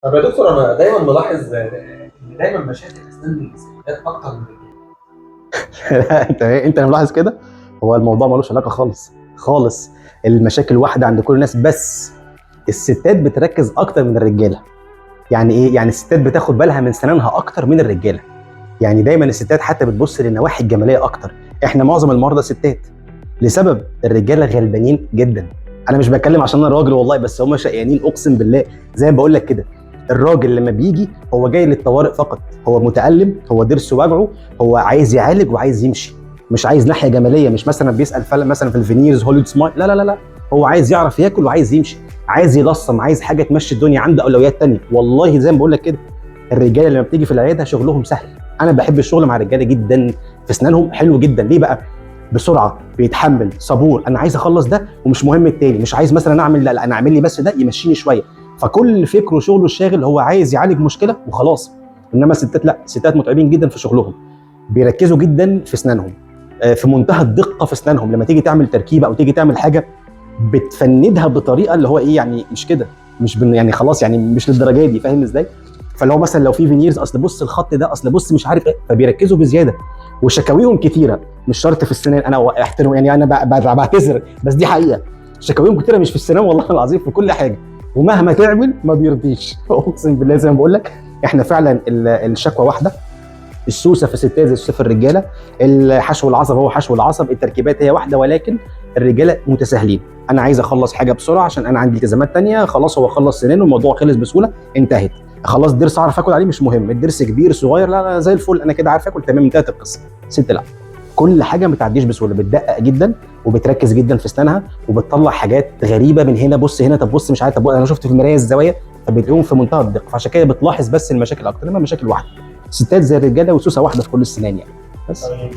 طب يا دكتور، انا دايما ملاحظ ان دايما مشاكل اسنان الستات اكتر من الرجاله. انت اللي ملاحظ كده. هو الموضوع ملوش علاقه خالص خالص. المشاكل واحده عند كل الناس، بس الستات بتركز اكتر من الرجاله. يعني ايه؟ يعني الستات بتاخد بالها من سنانها اكتر من الرجاله. يعني دايما الستات حتى بتبص للنواحي الجماليه اكتر. احنا معظم المرضى ستات، لسبب الرجاله غلبانين جدا. انا مش بتكلم عشان انا راجل والله، بس هم شقيانين اقسم بالله. زي ما بقول لك كده، الراجل لما بيجي هو جاي للطوارئ فقط، هو متألم، هو ضرسه وجعه، هو عايز يعالج وعايز يمشي. مش عايز ناحيه جماليه، مش مثلا بيسال مثلا في الفينيرز هوليود سمايل، لا لا لا لا. هو عايز يعرف ياكل وعايز يمشي، عايز يلصم، عايز حاجه تمشي الدنيا، عنده اولويات تانية. والله زي ما بقول لك كده، الرجاله لما بتيجي في العياده شغلهم سهل. انا بحب الشغل مع الرجاله جدا، في اسنانهم حلو جدا. ليه بقى؟ بسرعه، بيتحمل، صبور. انا عايز اخلص ده ومش مهم التاني، مش عايز مثلا اعمل، لا انا اعمل لي بس ده يمشيني شويه. فكل فكره وشغله الشاغل هو عايز يعالج مشكله وخلاص. انما الستات لا، الستات متعبين جدا في شغلهم، بيركزوا جدا في اسنانهم، في منتهى الدقه في اسنانهم. لما تيجي تعمل تركيبه او تيجي تعمل حاجه، بتفندها بطريقه اللي هو ايه يعني، مش كده، مش يعني خلاص، يعني مش للدرجه دي، فاهم ازاي؟ فاللي هو مثلا لو في فينيرز، اصل بص الخط ده، اصل بص مش عارف ايه، فبيركزوا بزياده. وشكاويهم كتيره، مش شرط في السنان. انا احترم يعني، انا بعتذر، بس دي حقيقه. شكاويهم كتيره مش في السنان والله العظيم، في كل حاجه. ومهما تعمل ما بيرضيش اقسم بالله زي ما بقول لك. احنا فعلا الشكوى واحده. السوسه في الستات زي السوسه في الرجاله، الحشو العصب هو حشو العصب، التركيبات هي واحده، ولكن الرجاله متساهلين. انا عايز اخلص حاجه بسرعه عشان انا عندي التزامات تانية. خلاص هو خلص سنانه، الموضوع خلص بسهوله، انتهت. خلاص ضرس اعرف اكل عليه، مش مهم الضرس كبير صغير، لا لا زي الفل، انا كده عارف اكل تمام، انتهت القصه. ست لا، كل حاجه ما بتعديش بسهوله، بتدقق جدا وبتركز جدا في اسنانها، وبتطلع حاجات غريبه من هنا، بص هنا، طب بص مش عارف، طب انا شفت في المرايه الزوايا، فبتلاقيهم في منتهى الدقه. فعشان كده بتلاحظ بس المشاكل اكتر، انما مشاكل واحده. ستات زي الرجاله، وسوسه واحده في كل السنان يعني. بس طيب